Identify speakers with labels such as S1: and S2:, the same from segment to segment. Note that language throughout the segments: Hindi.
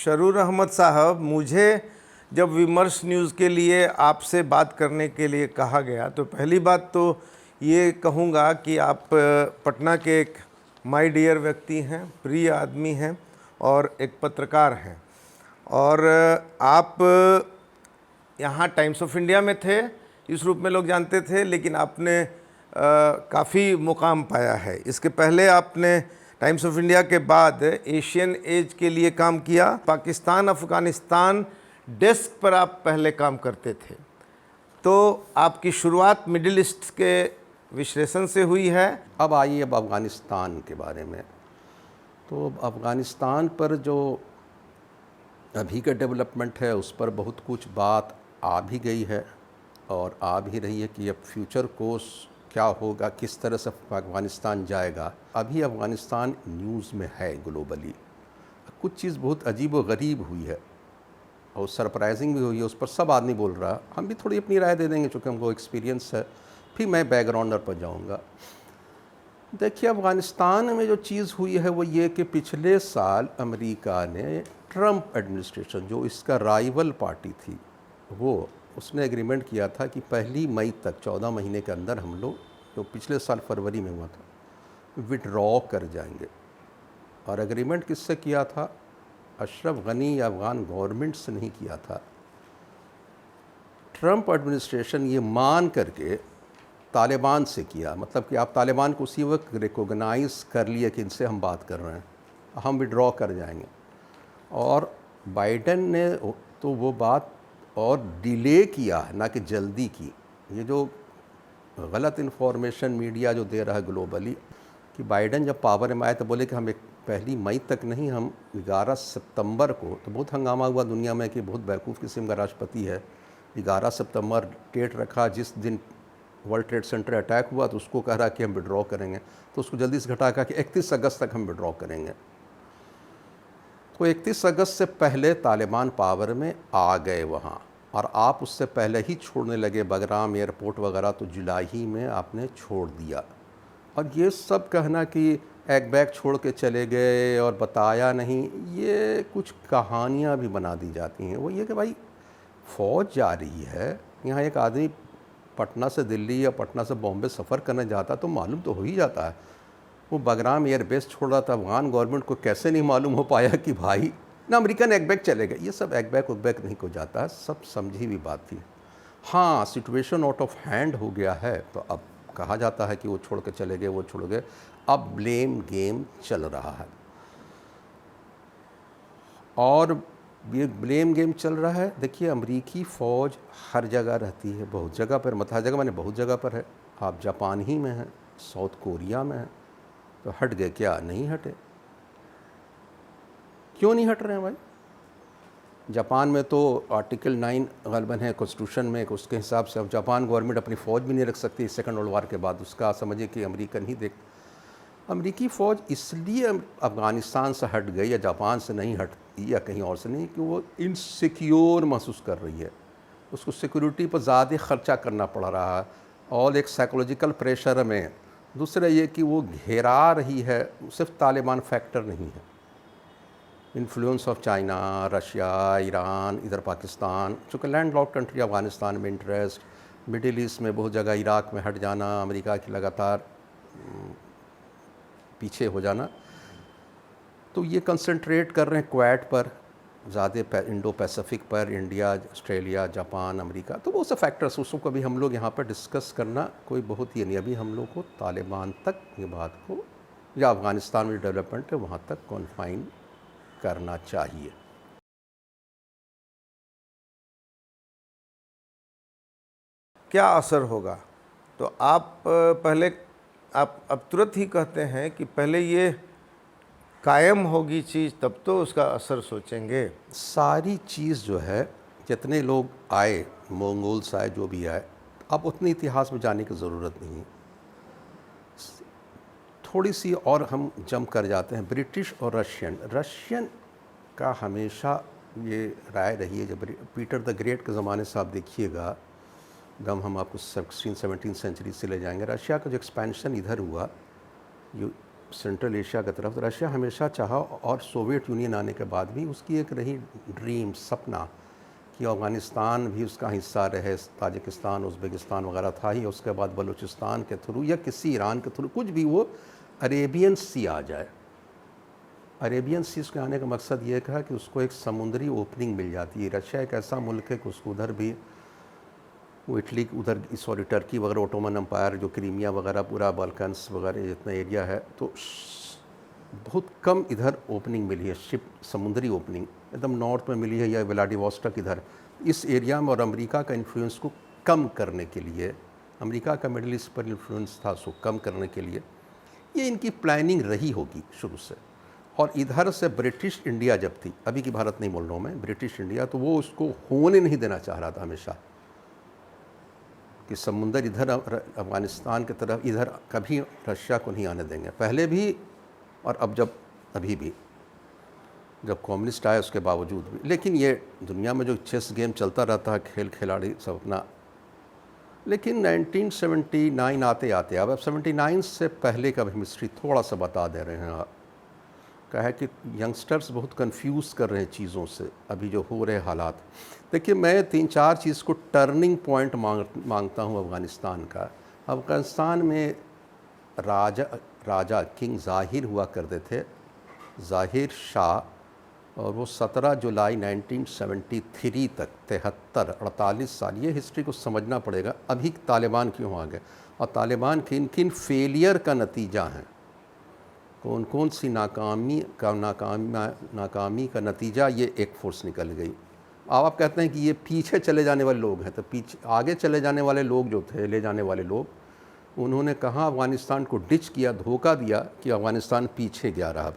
S1: शरूर अहमद साहब, मुझे जब विमर्श न्यूज़ के लिए आपसे बात करने के लिए कहा गया तो पहली बात तो ये कहूँगा कि आप पटना के एक माय डियर व्यक्ति हैं, प्रिय आदमी हैं और एक पत्रकार हैं। और आप यहाँ टाइम्स ऑफ इंडिया में थे, इस रूप में लोग जानते थे, लेकिन आपने काफ़ी मुकाम पाया है। इसके पहले आपने टाइम्स ऑफ इंडिया के बाद एशियन एज के लिए काम किया। पाकिस्तान अफ़गानिस्तान डेस्क पर आप पहले काम करते थे, तो आपकी शुरुआत मिडिल ईस्ट के विश्लेषण से हुई है।
S2: अब आइए अब अफ़गानिस्तान के बारे में। तो अफ़गानिस्तान पर जो अभी का डेवलपमेंट है उस पर बहुत कुछ बात आ भी गई है और आ भी रही है कि अब फ्यूचर कोर्स क्या होगा, किस तरह से अफ़गानिस्तान जाएगा। अभी अफ़गानिस्तान न्यूज़ में है ग्लोबली। कुछ चीज़ बहुत अजीब व गरीब हुई है और सरप्राइजिंग भी हुई है, उस पर सब आदमी बोल रहा है। हम भी थोड़ी अपनी राय दे देंगे चूँकि हमको एक्सपीरियंस है, फिर मैं बैकग्राउंडर पर जाऊँगा। देखिए, अफ़गानिस्तान में जो चीज़ हुई है वो ये कि पिछले साल अमेरिका ने ट्रंप एडमिनिस्ट्रेशन, जो इसका राइवल पार्टी थी, वो उसने एग्रीमेंट किया था कि 1 मई तक 14 महीने के अंदर हम लोग, जो पिछले साल फरवरी में हुआ था, विड्रॉ कर जाएंगे। और एग्रीमेंट किससे किया था? अशरफ गनी या अफ़गान गवर्नमेंट से नहीं किया था। ट्रंप एडमिनिस्ट्रेशन ये मान करके तालिबान से किया, मतलब कि आप तालिबान को उसी वक्त रिकॉग्नाइज़ कर लिए कि इनसे हम बात कर रहे हैं, हम विड्रॉ कर जाएंगे। और बाइडेन ने तो वो बात और डिले किया है, ना कि जल्दी की। ये जो गलत इन्फॉर्मेशन मीडिया जो दे रहा है ग्लोबली कि बाइडेन जब पावर में आए तो बोले कि हम 1 मई तक नहीं, हम 11 सितंबर को, तो बहुत हंगामा हुआ दुनिया में कि बहुत बेवकूफ़ किस्म का राष्ट्रपति है। 11 सितंबर डेट रखा, जिस दिन वर्ल्ड ट्रेड सेंटर अटैक हुआ तो उसको कह रहा कि हम विड्रॉ करेंगे, तो उसको जल्दी से घटा कि 31 अगस्त तक हम विड्रॉ करेंगे। तो 31 अगस्त से पहले तालिबान पावर में आ गए वहाँ, और आप उससे पहले ही छोड़ने लगे बगराम एयरपोर्ट वगैरह, तो जुलाई ही में आपने छोड़ दिया। और ये सब कहना कि एक बैग छोड़ के चले गए और बताया नहीं, ये कुछ कहानियाँ भी बना दी जाती हैं। वो ये कि भाई फ़ौज जा रही है, यहाँ एक आदमी पटना से दिल्ली या पटना से बॉम्बे सफ़र करने जाता तो मालूम तो हो ही जाता है। वो बगराम एयरबेस छोड़ रहा था, अफ़गान गवर्नमेंट को कैसे नहीं मालूम हो पाया कि भाई ना अमेरिकन एग बैग चले गए। ये सब एग बैग नहीं को जाता है, सब समझी हुई बात थी। हाँ, सिचुएशन आउट ऑफ हैंड हो गया है तो अब कहा जाता है कि वो छोड़ के चले गए, वो छोड़ गए। अब ब्लेम गेम चल रहा है और ये ब्लेम गेम चल रहा है। देखिए, अमरीकी फ़ौज हर जगह रहती है, बहुत जगह पर, मत हर जगह मैंने बहुत जगह पर है। आप जापान ही में हैं, साउथ कोरिया में हैं, तो हट गए क्या? नहीं हटे। क्यों नहीं हट रहे हैं भाई? जापान में तो आर्टिकल 9 गलबन है कॉन्स्टिट्यूशन में, उसके हिसाब से अब जापान गवर्नमेंट अपनी फ़ौज भी नहीं रख सकती सेकंड वर्ल्ड वार के बाद। उसका समझिए कि अमेरिकन ही देख, अमेरिकी फ़ौज इसलिए अफ़गानिस्तान से हट गई या जापान से नहीं हटती या कहीं और से नहीं कि वो इनसिक्योर महसूस कर रही है, उसको सिक्योरिटी पर ज़्यादा ख़र्चा करना पड़ रहा है और एक साइकोलॉजिकल प्रेशर में। दूसरा ये कि वो घेरा रही है, सिर्फ तालिबान फैक्टर नहीं है, influence of China, Russia, Iran, इधर पाकिस्तान, चूँकि लैंड लॉक्ड कंट्री, अफ़गानिस्तान में इंटरेस्ट, मिडिल ईस्ट में बहुत जगह, इराक़ में हट जाना, अमेरिका की लगातार पीछे हो जाना, तो ये कंसंट्रेट कर रहे हैं क्वाड पर ज़्यादा, इंडो पैसिफिक पर, इंडिया, ऑस्ट्रेलिया, जापान, अमेरिका। तो वो सब फैक्टर्स, उसको कभी हम लोग यहाँ पर डिस्कस करना कोई बहुत ये नहीं। अभी हम लोग को तालिबान तक ये बात को, या अफ़गानिस्तान में डेवलपमेंट है वहाँ तक कॉन्फाइन करना चाहिए।
S1: क्या असर होगा? तो आप पहले, आप अब तुरंत ही कहते हैं कि पहले ये कायम होगी चीज़ तब तो उसका असर सोचेंगे।
S2: सारी चीज़ जो है, जितने लोग आए, मंगोल्स आए, जो भी आए, अब उतने इतिहास में जाने की ज़रूरत नहीं है। थोड़ी सी और हम जंप कर जाते हैं। ब्रिटिश और रशियन का हमेशा ये राय रही है, जब पीटर द ग्रेट के ज़माने से आप देखिएगा, एकदम हम आपको 16-17 सेंचुरी से ले जाएंगे, रशिया का जो एक्सपेंशन इधर हुआ, सेंट्रल एशिया की तरफ, तो रशिया हमेशा चाहा, और सोवियत यूनियन आने के बाद भी उसकी एक रही ड्रीम, सपना, कि अफ़गानिस्तान भी उसका हिस्सा रहे। ताजिकिस्तान, उज़्बेकिस्तान वगैरह था ही, उसके बाद बलूचिस्तान के थ्रू या किसी ईरान के थ्रू कुछ भी वो अरेबियन सी आ जाए। अरेबियन सी के आने का मकसद ये था कि उसको एक समुद्री ओपनिंग मिल जाती है। रशिया एक ऐसा मुल्क है कि उसको उधर भी, वो इटली उधर, सॉरी टर्की वगैरह, ओटोमन एम्पायर, जो क्रीमिया वगैरह, पूरा बाल्कन्स वगैरह जितना एरिया है, तो बहुत कम इधर ओपनिंग मिली है, शिप समुद्री ओपनिंग एकदम नॉर्थ में मिली है, या व्लादिवोस्टोक इधर इस एरिया में। और अमेरिका का इन्फ्लुएंस को कम करने के लिए, अमेरिका का मिडिल ईस्ट पर इन्फ्लुएंस था, उसको कम करने के लिए ये इनकी प्लानिंग रही होगी शुरू से। और इधर से ब्रिटिश इंडिया जब थी, अभी की भारत नहीं बोल रहा हूँ मैं, ब्रिटिश इंडिया, तो वो उसको होने नहीं देना चाह रहा था हमेशा, कि समुंदर इधर अफ़गानिस्तान की तरफ इधर कभी रशिया को नहीं आने देंगे, पहले भी और अब जब अभी भी, जब कम्युनिस्ट आए उसके बावजूद भी। लेकिन ये दुनिया में जो चेस गेम चलता रहता है, खेल खिलाड़ी सब अपना। लेकिन 1979 आते आते, अब 79 से पहले का भी हिस्ट्री थोड़ा सा बता दे रहे हैं। क्या है कि यंगस्टर्स बहुत कंफ्यूज कर रहे हैं चीज़ों से, अभी जो हो रहे हालात। देखिए, मैं 3-4 चीज़ को टर्निंग पॉइंट मांगता हूँ अफ़गानिस्तान का। अफ़गानिस्तान में राजा किंग ज़ाहिर हुआ करते थे, ज़ाहिर शाह, और वो 17 जुलाई 1973 तक, 48 साल, ये हिस्ट्री को समझना पड़ेगा। अभी तालिबान क्यों आ गए, और तालिबान किन किन फेलियर का नतीजा है, कौन कौन सी नाकामी का नतीजा ये एक फोर्स निकल गई। अब आप कहते हैं कि ये पीछे चले जाने वाले लोग हैं, तो पीछे आगे चले जाने वाले लोग जो थे, ले जाने वाले लोग, उन्होंने कहाँ अफ़गानिस्तान को डिच किया, धोखा दिया कि अफ़गानिस्तान पीछे गया रहा।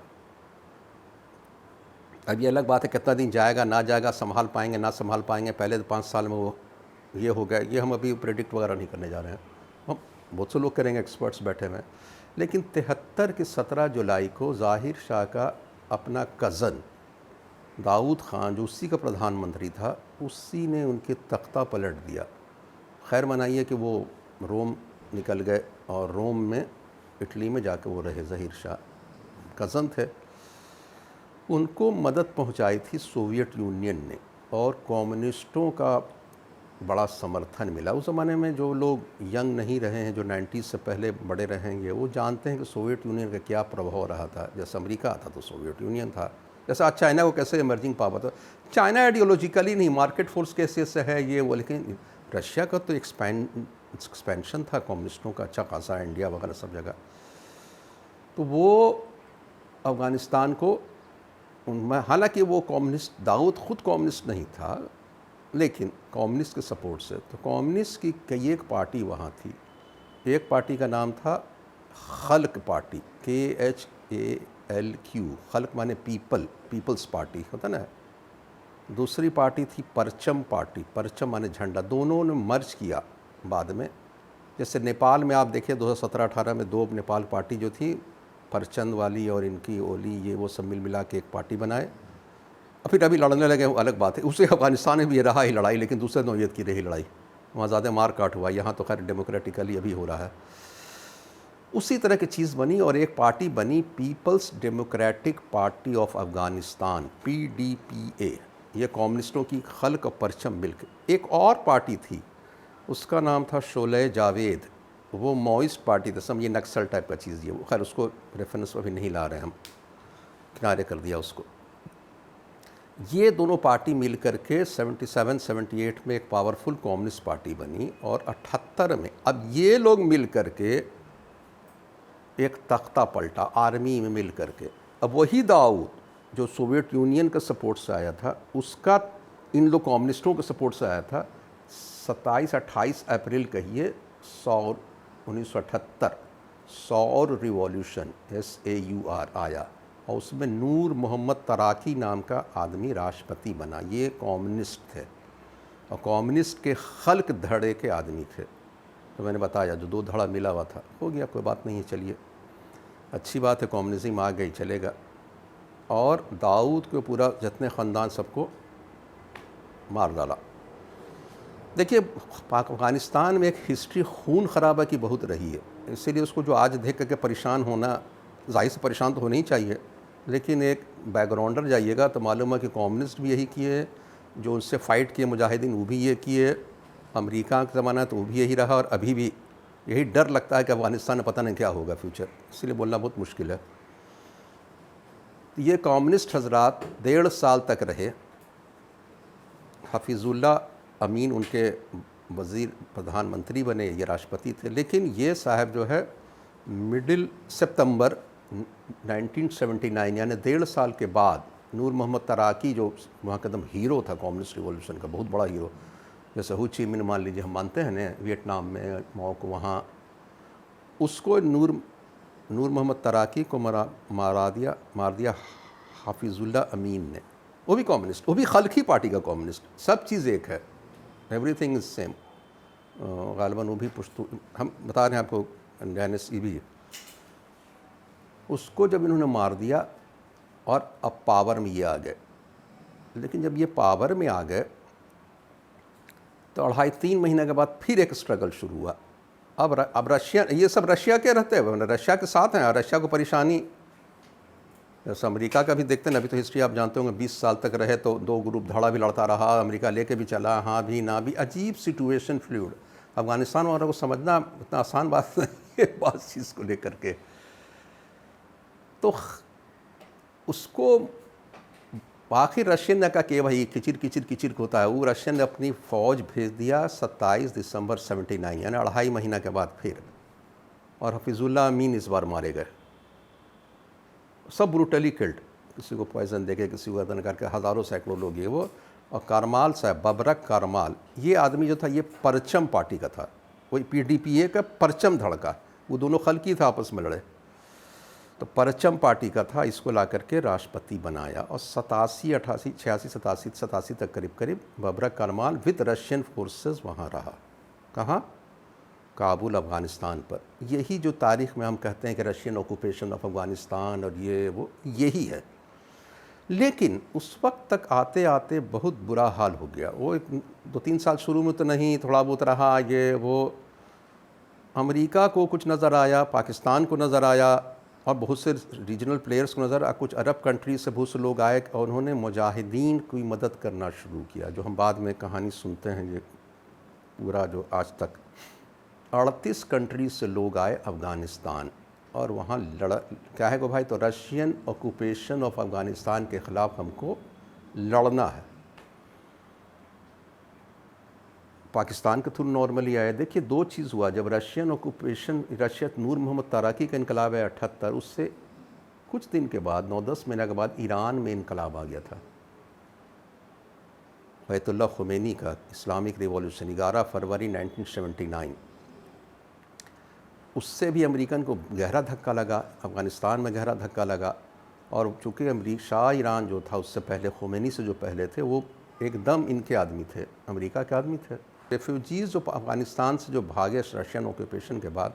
S2: अब ये अलग बात है कितना दिन जाएगा ना जाएगा, संभाल पाएंगे ना संभाल पाएंगे, पहले तो 5 साल में वो ये हो गया, ये हम अभी प्रेडिक्ट वगैरह नहीं करने जा रहे हैं, हम बहुत से लोग करेंगे, एक्सपर्ट्स बैठे हुए हैं। लेकिन 73 की 17 जुलाई को ज़ाहिर शाह का अपना कज़न दाऊद ख़ान, जो उसी का प्रधानमंत्री था, उसी ने उनके तख्ता पलट दिया। खैर मनाइए कि वो रोम निकल गए, और रोम में, इटली में जाकर वो रहे। ज़ाहिर शाह कज़न थे, उनको मदद पहुंचाई थी सोवियत यूनियन ने, और कम्युनिस्टों का बड़ा समर्थन मिला। उस ज़माने में जो लोग यंग नहीं रहे हैं, जो 90s से पहले बड़े रहेंगे, वो जानते हैं कि सोवियत यूनियन का क्या प्रभाव रहा था। जैसे अमेरिका था तो सोवियत यूनियन था, जैसा आज चाइना को कैसे इमर्जिंग पावर था। चाइना आइडियोलॉजिकली नहीं, मार्केट फोर्स कैसे से है ये वो, लेकिन रशिया का तो एक्सपेंशन था कम्युनिस्टों का अच्छा खासा, इंडिया वगैरह सब जगह। तो वो अफ़गानिस्तान को उनमें, हालांकि वो कम्युनिस्ट, दाऊद खुद कम्युनिस्ट नहीं था, लेकिन कम्युनिस्ट के सपोर्ट से, तो कम्युनिस्ट की कई एक पार्टी वहाँ थी। एक पार्टी का नाम था खल्क पार्टी, KHALQ, खल्क माने पीपल, पीपल्स पार्टी होता ना। दूसरी पार्टी थी परचम पार्टी, परचम माने झंडा। दोनों ने मर्ज किया बाद में। जैसे नेपाल में आप देखिए 2017-18 में 2 नेपाल पार्टी जो थी, परचंद वाली और इनकी ओली, ये वो सब मिल मिला के एक पार्टी बनाए, और फिर अभी लड़ने लगे, वो अलग बात है। उससे अफ़गानिस्तान में भी रहा ही लड़ाई, लेकिन दूसरे नौयत की रही लड़ाई, वहाँ ज़्यादा मार काट हुआ, यहाँ तो खैर डेमोक्रेटिकली अभी हो रहा है। उसी तरह की चीज़ बनी, और एक पार्टी बनी People's Democratic Party of Afghanistan, PDPA। ये कम्युनिस्टों की खल्क और परचम मिलकर। एक और पार्टी थी, उसका नाम था शोले जावेद, वो माओइस्ट पार्टी था, समझिए नक्सल टाइप का चीज़ ये वो। खैर उसको रेफरेंस अभी नहीं ला रहे हम, किनारे कर दिया उसको। ये दोनों पार्टी मिल कर के 77-78 में एक पावरफुल कम्युनिस्ट पार्टी बनी, और 78 में अब ये लोग मिल कर के एक तख्ता पलटा, आर्मी में मिल कर के। अब वही दाऊद जो सोवियत यूनियन के सपोर्ट से आया था, उसका इन लोग कम्युनिस्टों के सपोर्ट से आया था। 27-28 अप्रैल कहिए 1978 सौर रिवॉल्यूशन, SAUR आया, और उसमें नूर मोहम्मद तराकी नाम का आदमी राष्ट्रपति बना। ये कम्युनिस्ट थे, और कम्युनिस्ट के खल्क धड़े के आदमी थे। तो मैंने बताया जो 2 धड़ा मिला हुआ था, हो गया, कोई बात नहीं है, चलिए अच्छी बात है, कम्युनिज्म आ गई, चलेगा। और दाऊद के पूरा जितने ख़ानदान सबको मार डाला। देखिए, अफ़गानिस्तान में एक हिस्ट्री खून खराबा की बहुत रही है, इसीलिए उसको जो आज देख करके परेशान होना जाहिर से परेशान तो होने ही चाहिए, लेकिन एक बैकग्राउंडर जाइएगा तो मालूम है कि कम्युनिस्ट भी यही किए, जो उनसे फ़ाइट किए मुजाहिदीन वो भी ये किए, अमेरिका का ज़माना तो वो भी यही रहा, और अभी भी यही डर लगता है कि अफ़गानिस्तान में पता नहीं क्या होगा फ्यूचर, इसलिए बोलना बहुत मुश्किल है। ये कम्युनिस्ट हजरात 1.5 साल तक रहे। हफीज़ुल्लाह अमीन उनके वज़ीर प्रधानमंत्री बने, ये राष्ट्रपति थे, लेकिन ये साहब जो है मिडिल सितंबर 1979 यानी 1.5 साल के बाद नूर मोहम्मद तराकी, जो वहाँ का एकदम हीरो था कम्युनिस्ट रिवॉल्यूशन का, बहुत बड़ा हीरो, जैसे हो ची मिन्ह मान लीजिए हम मानते हैं ना वियतनाम में माओ को, वहाँ उसको नूर मोहम्मद तराकी को मार दिया हाफिज़ुल्लाह अमीन ने। वो भी कम्युनिस्ट, वो भी खलकी पार्टी का कम्युनिस्ट, सब चीज़ एक है, एवरीथिंग इज़ सेम। गालिबन वो भी पुश्तो, हम बता रहे हैं आपको, एन भी। उसको जब इन्होंने मार दिया और अब पावर में ये आ गए, लेकिन जब ये पावर में आ गए तो 2.5-3 महीने के बाद फिर एक स्ट्रगल शुरू हुआ। अब रशिया, ये सब रशिया के रहते हैं, रशिया के साथ हैं, रशिया को परेशानी, जैसे अमेरिका का भी देखते हैं, अभी तो हिस्ट्री आप जानते होंगे, 20 साल तक रहे तो 2 ग्रुप धड़ा भी लड़ता रहा, अमेरिका लेके भी चला, हाँ भी ना भी, अजीब सिचुएशन फ्लूइड। अफगानिस्तान वालों को समझना इतना आसान बात नहीं है बात चीज़ को लेकर के। तो उसको आखिर रशियन ने कहा कि भाई किचिर किचिर किचिर होता है, वो रशियन ने अपनी फ़ौज भेज दिया 27 दिसंबर 79 यानी 2.5 महीना के बाद फिर, और हफीज़ुल्लाह अमीन इस बार मारे गए, सब ब्रूटली किल्ड, किसी को पॉइजन देके, किसी को गर्दन करके, हज़ारों सैकड़ों लोग ये वो। और कारमाल साहब, बबरक कारमाल, ये आदमी जो था ये परचम पार्टी का था, वही PDPA का परचम धड़का, वो दोनों खलकी था आपस में लड़े, तो परचम पार्टी का था, इसको ला करके राष्ट्रपति बनाया। और 87 तक करीब बबरक कारमाल विद रशियन फोर्सेस वहाँ रहा। कहाँ? काबुल, अफ़गानिस्तान पर। यही जो तारीख़ में हम कहते हैं कि रशियन ऑक्यूपेशन ऑफ अफ़गानिस्तान और ये वो, यही है। लेकिन उस वक्त तक आते आते बहुत बुरा हाल हो गया। वो 2-3 साल शुरू में तो नहीं, थोड़ा बहुत रहा ये वो, अमेरिका को कुछ नज़र आया, पाकिस्तान को नज़र आया, और बहुत से रीजनल प्लेयर्स को नज़र, कुछ अरब कंट्रीज से बहुत से लोग आए और उन्होंने मुजाहिदीन की मदद करना शुरू किया, जो हम बाद में कहानी सुनते हैं। ये पूरा जो आज तक 38 कंट्रीज से लोग आए अफ़गानिस्तान, और वहाँ क्या है को भाई, तो रशियन ऑक्यूपेशन ऑफ अफ़गानिस्तान के ख़िलाफ़ हमको लड़ना है। पाकिस्तान के थ्रू नॉर्मली आए। देखिए 2 चीज़ हुआ, जब रशियन ऑक्यूपेशन, रशिया नूर मोहम्मद ताराकी का इनकलाब है 78, उससे कुछ दिन के बाद 9-10 महीने के बाद ईरान में इनकलाब आ गया था, अयतुल्लाह ख़ुमैनी का इस्लामिक रिवॉल्यूशन 11 फरवरी 1979। उससे भी अमेरिकन को गहरा धक्का लगा, अफ़गानिस्तान में गहरा धक्का लगा। और चूँकि शाह ईरान जो था उससे पहले, ख़ुमैनी से जो पहले थे, वो एकदम इनके आदमी थे, अमेरिका के आदमी थे। रेफ्यूजीज़ जो अफ़गानिस्तान से जो भागे रशियन ऑक्यूपेशन के बाद,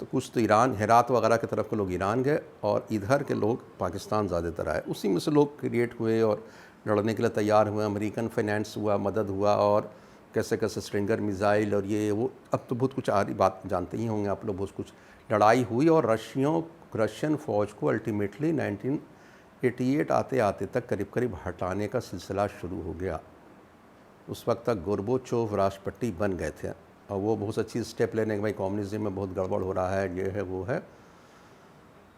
S2: तो कुछ तो ईरान, हेरात वगैरह की तरफ के लोग ईरान गए, और इधर के लोग पाकिस्तान ज़्यादातर आए। उसी में से लोग क्रिएट हुए और लड़ने के लिए तैयार हुए। अमेरिकन फाइनेंस हुआ, मदद हुआ, और कैसे कैसे स्ट्रिंगर मिज़ाइल और ये वो, अब तो बहुत कुछ आ रही बात जानते ही होंगे आप लोग, बहुत कुछ लड़ाई हुई, और रशियन फ़ौज को अल्टीमेटली 1988 आते आते तक करीब हटाने का सिलसिला शुरू हो गया। उस वक्त तक गोर्बाचोव राष्ट्रपति बन गए थे, और वो बहुत अच्छी स्टेप लेने के, भाई कम्युनिज्म में बहुत गड़बड़ हो रहा है, ये है वो है,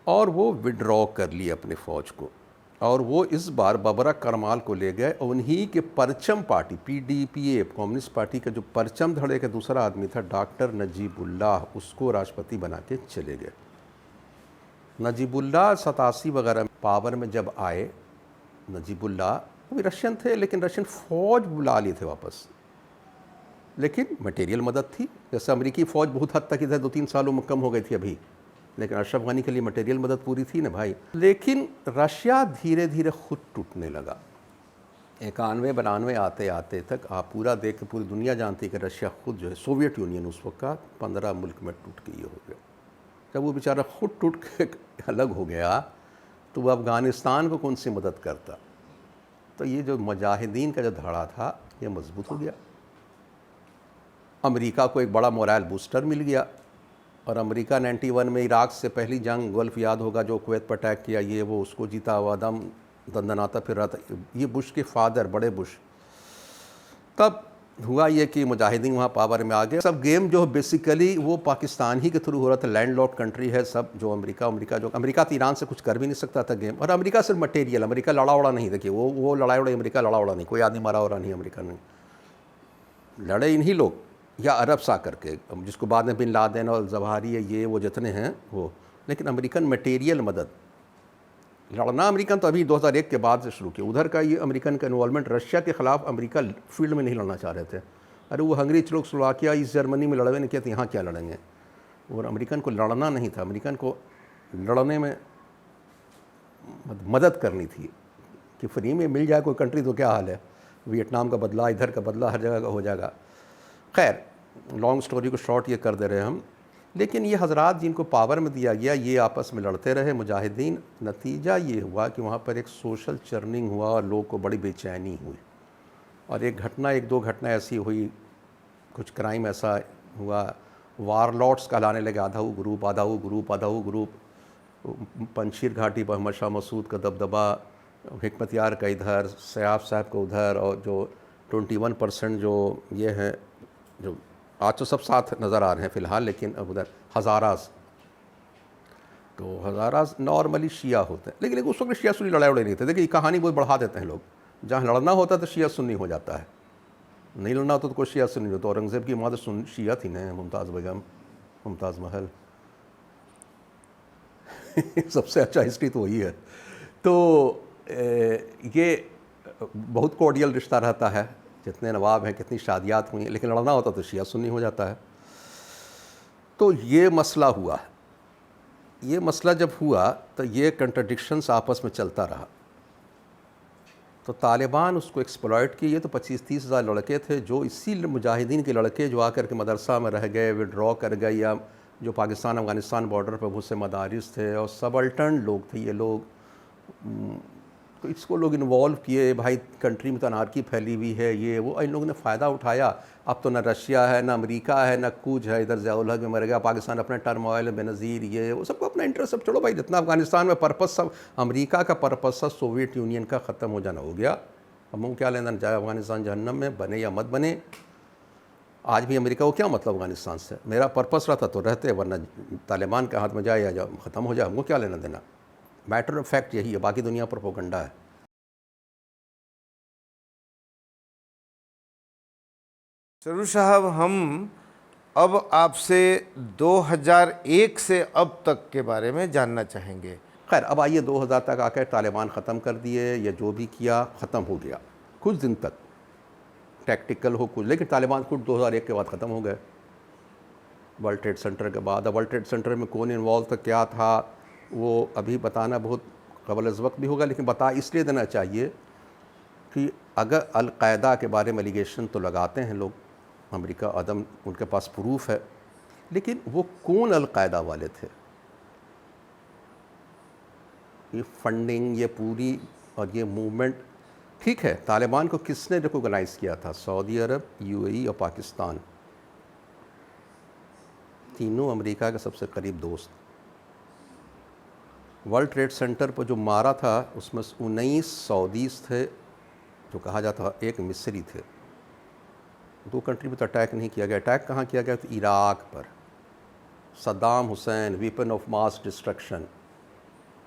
S2: और वो विड्रॉ कर लिए अपने फ़ौज को। और वो इस बार बबरक करमाल को ले गए, और उन्हीं के परचम पार्टी PDPA कम्युनिस्ट पार्टी का जो परचम धड़े का दूसरा आदमी था डॉक्टर नजीबुल्लाह, उसको राष्ट्रपति बना के चले गए। नजीबुल्लाह 87 वगैरह पावर में जब आए, नजीबुल्लाह वो भी रशियन थे, लेकिन रशियन फ़ौज बुला लिए थे वापस, लेकिन मटेरियल मदद थी। जैसे अमेरिकी फ़ौज बहुत हद तक इधर 2-3 सालों में कम हो गई थी अभी, लेकिन अशरफ गनी के लिए मटेरियल मदद पूरी थी ना भाई। लेकिन रशिया धीरे धीरे खुद टूटने लगा। 91-92 आते आते तक आप पूरा देख के पूरी दुनिया जानती है कि रशिया खुद जो है, सोवियत यूनियन उस वक्त का 15 मुल्क में टूट के ये हो गया। जब वो बेचारा खुद टूट के अलग हो गया, तो वो अफ़गानिस्तान को कौन सी मदद करता। तो ये जो मुजाहिदीन का जो धड़ा था ये मजबूत हो गया। अमेरिका को एक बड़ा मोरल बूस्टर मिल गया, और अमेरिका 91 में इराक से पहली जंग, गल्फ याद होगा, जो कुवैत पर अटैक किया, ये वो उसको जीता हुआ दम दंदनाता फिर रहा था। ये बुश के फादर, बड़े बुश। तब हुआ ये कि मुजाहिदीन वहाँ पावर में आ गए। सब गेम जो बेसिकली वो पाकिस्तान ही के थ्रू हो रहा था। लैंडलॉर्ड कंट्री है सब, जो अमेरिका तो ईरान से कुछ कर भी नहीं सकता था गेम। और अमेरिका सिर्फ मटेरियल, अमेरिका लड़ा उड़ा नहीं, देखिए वो लड़ाई उड़ाई अमेरिका लड़ा उड़ा नहीं, कोई आदमी मारा उड़ा नहीं अमेरिका ने, लड़े इन्हीं लोग या अरब सा करके, जिसको बाद में बिन लादेन और जवाहिरी है ये वो जितने हैं वो। लेकिन अमेरिकन मटेरियल मदद, लड़ना अमेरिकन तो अभी 2001 के बाद से शुरू किया। उधर का ये अमेरिकन का इन्वॉल्वमेंट, रशिया के ख़िलाफ़ अमेरिका फील्ड में नहीं लड़ना चाह रहे थे। अरे वो हंगरी, स्लोवाकिया, ईस्ट जर्मनी में लड़वे नहीं किया, तो यहाँ क्या लड़ेंगे। और अमेरिकन को लड़ना नहीं था, अमेरिकन को लड़ने में मदद करनी थी कि फ्री में मिल जाए कोई कंट्री तो क्या हाल है। वियतनाम का बदला, इधर का बदला, हर जगह का हो जाएगा। खैर, लॉन्ग स्टोरी को शॉर्ट ये कर दे रहे हैं हम। लेकिन ये हजरात जिनको पावर में दिया गया, ये आपस में लड़ते रहे मुजाहिदीन। नतीजा ये हुआ कि वहाँ पर एक सोशल चर्निंग हुआ और लोग को बड़ी बेचैनी हुई। और एक दो घटना ऐसी हुई, कुछ क्राइम ऐसा हुआ, वारलॉर्ड्स कहलाने लगे, आधा वो ग्रुप, आधा वो ग्रुप, आधा वो ग्रुप। पंजशीर घाटी पर अहमद शाह मसूद का दबदबा, हिकमत यार का इधर, सयाफ साहब का उधर, और जो 21% जो ये हैं, जो आज तो सब साथ नज़र आ रहे हैं फ़िलहाल, लेकिन अब उधर हज़ाराज, तो हज़ाराज नॉर्मली शिया होते हैं। लेकिन उस वक्त शिया सुन्नी लड़ाई उड़ाई नहीं थे। देखिए, कहानी बहुत बढ़ा देते हैं लोग। जहाँ लड़ना होता तो शिया सुन्नी हो जाता है, नहीं लड़ना होता तो कोई शिया सुन्नी होता। औरंगज़ेब की माँ तो शिया थी ना, मुमताज़ बेगम, मुमताज़ महल। सबसे अच्छा हिस्ट्री तो वही है। तो ये बहुत कोर्डियल रिश्ता रहता है, जितने नवाब हैं, कितनी शादियात हुई हैं, लेकिन लड़ना होता तो शिया सुन्नी हो जाता है। तो ये मसला हुआ। ये मसला जब हुआ तो ये कंट्रडिक्शंस आपस में चलता रहा। तो तालिबान उसको एक्सप्लॉइट किए। तो 25-30 हज़ार लड़के थे, जो इसी मुजाहिदीन के लड़के जो आकर के मदरसा में रह गए, विड्रॉ कर गए, या जो पाकिस्तान अफ़गानिस्तान बॉर्डर पर बहुत से मदारिस थे और सबल्टर्न लोग थे ये लोग। तो इसको लोग इन्वॉल्व किए, भाई कंट्री में तो अनारकी फैली हुई है, ये वो। इन लोगों ने फ़ायदा उठाया। अब तो न रशिया है, न अमेरिका है, न कुछ है। इधर ज़ियाउल हक में मर गया, पाकिस्तान अपने टर्मोइल, बेनज़ीर, ये वो, सबको अपना इंटरेस्ट। सब छोड़ो भाई, जितना अफगानिस्तान में पर्पस, सब अमेरिका का पर्पस सब सोवियत यूनियन का ख़त्म हो जाना हो गया। हम क्या लेना, चाहे अफगानिस्तान जहन्नम में बने या मत बने। आज भी अमेरिका को क्या मतलब अफगानिस्तान से। मेरा पर्पस रहता तो रहते, वरना तालिबान के हाथ में जाए या ख़त्म हो जाए, हमको क्या लेना देना। मैटर ऑफ फैक्ट यही है, बाकी दुनिया प्रोपेगेंडा है।
S1: सरूर साहब, हम अब आपसे 2001 से अब तक के बारे में जानना चाहेंगे।
S2: खैर, अब आइए 2000 तक आकर तालिबान ख़त्म कर दिए, या जो भी किया ख़त्म हो गया। कुछ दिन तक टैक्टिकल हो कुछ, लेकिन तालिबान खुद 2001 के बाद ख़त्म हो गए, वर्ल्ड ट्रेड सेंटर के बाद। अब वर्ल्ड ट्रेड सेंटर में कौन इन्वॉल्व था, क्या था, वो अभी बताना बहुत क़बल अज़ वक्त भी होगा। लेकिन बता इसलिए देना चाहिए कि अगर अल-कायदा के बारे में एलिगेशन तो लगाते हैं लोग, अमेरिका अदम, उनके पास प्रूफ है, लेकिन वो कौन अल-कायदा वाले थे। ये फंडिंग, ये पूरी और ये मूवमेंट, ठीक है, तालिबान को किसने रिकॉग्नाइज़ किया था? सऊदी अरब, यूएई और पाकिस्तान, तीनों अमेरिका के सबसे करीब दोस्त। वर्ल्ड ट्रेड सेंटर पर जो मारा था उसमें 19 सऊदीस थे, जो कहा जाता था, एक मिस्री थे। 2 कंट्री पर तो अटैक नहीं किया गया। अटैक कहाँ किया गया? तो इराक पर। Saddam Hussain, weapon of mass destruction.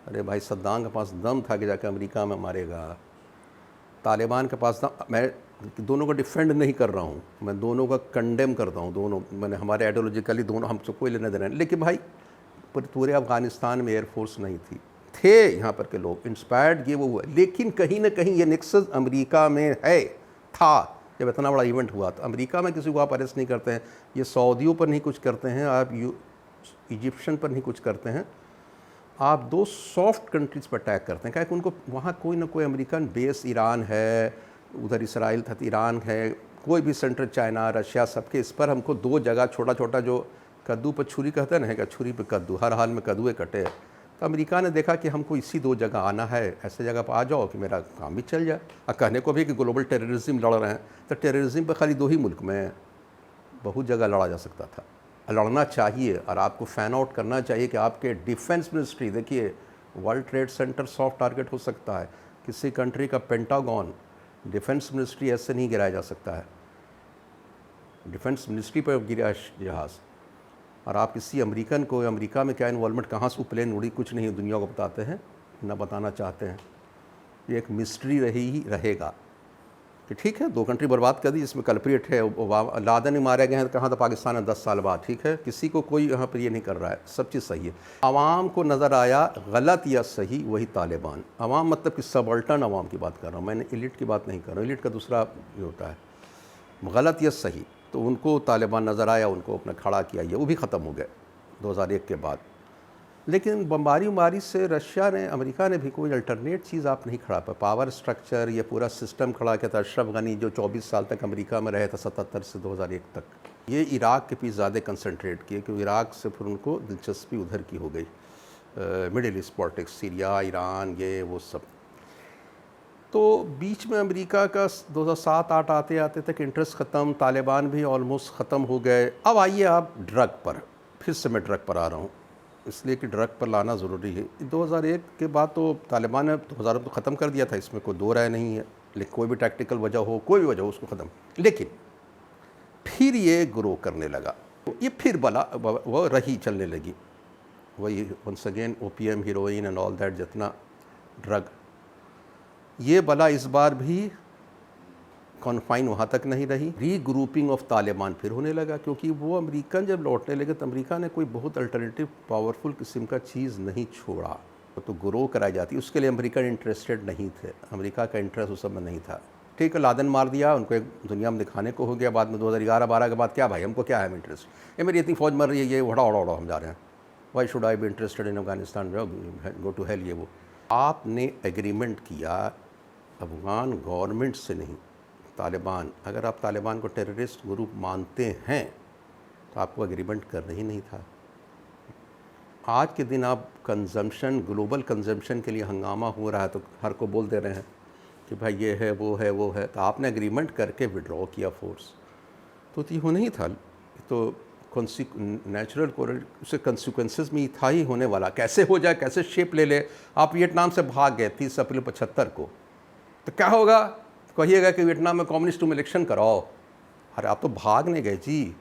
S2: अरे भाई, सद्दाम के पास दम था कि जाकर अमेरिका में मारेगा। तालिबान के पास दम। मैं दोनों को डिफेंड नहीं कर रहा हूँ, मैं दोनों का कंडेम करता हूँ। दोनों, मैंने हमारे आइडियोलॉजिकली दोनों, हमसे कोई लेने देना नहीं। लेकिन भाई, पूरे अफ़गानिस्तान में एयरफोर्स नहीं थी, थे यहाँ पर के लोग इंस्पायर्ड, ये वो हुआ। लेकिन कहीं ना कहीं ये नेक्सस अमेरिका में है, था। जब इतना बड़ा इवेंट हुआ तो अमेरिका में किसी को आप अरेस्ट नहीं करते हैं, ये सऊदियों पर नहीं कुछ करते हैं, आप इजिप्शियन पर नहीं कुछ करते हैं, आप 2 सॉफ्ट कंट्रीज़ पर अटैक करते हैं। क्या कि उनको वहाँ कोई ना कोई अमेरिकन बेस, ईरान है, उधर इसराइल था, ईरान है, कोई भी सेंटर, चाइना, रशिया, सबके इस पर हमको 2 जगह छोटा छोटा, जो कद्दू पर छुरी कहते हैं ना, क्या छुरी पे कद्दू, हर हाल में कद्दूए कटे। तो अमेरिका ने देखा कि हमको इसी 2 जगह आना है, ऐसे जगह पर आ जाओ कि मेरा काम भी चल जाए। और कहने को भी कि ग्लोबल टेररिज्म लड़ रहे हैं, तो टेररिज्म पर खाली 2 ही मुल्क में, बहुत जगह लड़ा जा सकता था। लड़ना चाहिए और आपको फैन आउट करना चाहिए कि आपके डिफेंस मिनिस्ट्री, देखिए world trade centre soft target हो सकता है, किसी कंट्री का पेंटागन, डिफेंस मिनिस्ट्री ऐसे नहीं गिराया जा सकता है। डिफेंस मिनिस्ट्री पर गिरा जहाज़, और आप किसी अमेरिकन को, अमेरिका में क्या इन्वॉल्वमेंट, कहाँ से वो प्लेन उड़ी, कुछ नहीं दुनिया को बताते हैं, ना बताना चाहते हैं। ये एक मिस्ट्री ही रहेगा कि ठीक है 2 कंट्री बर्बाद कर दी, जिसमें कल्प्रिएट है लादेन ही मारे गए हैं, कहाँ था पाकिस्तान में 10 साल बाद, ठीक है, किसी को कोई यहाँ पर ये नहीं कर रहा है, सब चीज़ सही है। आवाम को नज़र आया गलत या सही, वही तालिबान। आवाम मतलब कि सबल्टन आवाम की बात कर रहा हूँ, मैंने एलिट की बात नहीं कर रहा हूँ, एलिट का दूसरा ये होता है, गलत या सही। तो उनको तालिबान नज़र आया, उनको अपना खड़ा किया, ये वो भी ख़त्म हो गए 2001 के बाद। लेकिन बमबारी से रशिया ने, अमेरिका ने भी कोई अल्टरनेट चीज़ आप नहीं खड़ा पाया। पावर स्ट्रक्चर, ये पूरा सिस्टम खड़ा किया था। अशरफ गनी जो 24 साल तक अमेरिका में रहे थे 77 से 2001 तक, ये इराक़ के पीछे ज़्यादा कंसंट्रेट किए, क्योंकि इराक़ से फिर उनको दिलचस्पी उधर की हो गई, middle east politics, Syria, Iran, ये वो सब। तो बीच में अमेरिका का 2007-8 आते आते तक इंटरेस्ट ख़त्म, तालिबान भी ऑलमोस्ट ख़त्म हो गए। अब आइए आप ड्रग पर, फिर से मैं ड्रग पर आ रहा हूँ, इसलिए कि ड्रग पर लाना ज़रूरी है। 2001 के बाद तो तालिबान ने 2000 तो ख़त्म कर दिया था, इसमें कोई दो राय नहीं है, लेकिन कोई भी टैक्टिकल वजह हो, कोई भी वजह हो, उसको ख़त्म। लेकिन फिर ये ग्रो करने लगा, ये फिर बला वो रही चलने लगी, वही once again opium, heroin and all that, जितना ड्रग, ये बला इस बार भी कॉन्फाइन वहाँ तक नहीं रही। रीग्रुपिंग ऑफ तालिबान फिर होने लगा, क्योंकि वो अमेरिकन जब लौटने लगे तो अमेरिका ने कोई बहुत अल्टरनेटिव पावरफुल किस्म का चीज़ नहीं छोड़ा, तो ग्रो कराई जाती। उसके लिए अमेरिकन इंटरेस्टेड नहीं थे, अमेरिका का इंटरेस्ट उस समय नहीं था। ठीक है, लादेन मार दिया, उनको एक दुनिया में दिखाने को हो गया। बाद में 2011-12 के बाद क्या भाई, हमको क्या है इंटरेस्ट, ये मेरी इतनी फौज मर रही है, ये उड़ा हम जा रहे हैं, why should I be interested in Afghanistan, go to hell. ये वो आपने एग्रीमेंट किया अफगान गवर्नमेंट से नहीं, तालिबान। अगर आप तालिबान को टेररिस्ट ग्रुप मानते हैं तो आपको एग्रीमेंट करना ही नहीं था। आज के दिन आप कंजम्पशन, ग्लोबल कंजम्पशन के लिए हंगामा हो रहा है, तो हर को बोल दे रहे हैं कि भाई ये है, वो है, वो है, तो आपने एग्रीमेंट करके विड्रॉ किया फोर्स, तो ये नहीं था। तो नेचुरल उससे कंसिक्वेंसेस में था ही होने वाला, कैसे हो जाए, कैसे शेप ले ले। आप वियतनाम से भाग गए 30 अप्रैल 75 को, तो क्या होगा, कहिएगा कि वियतनाम में कम्युनिस्ट तुम इलेक्शन कराओ। अरे आप तो भाग नहीं गए जी,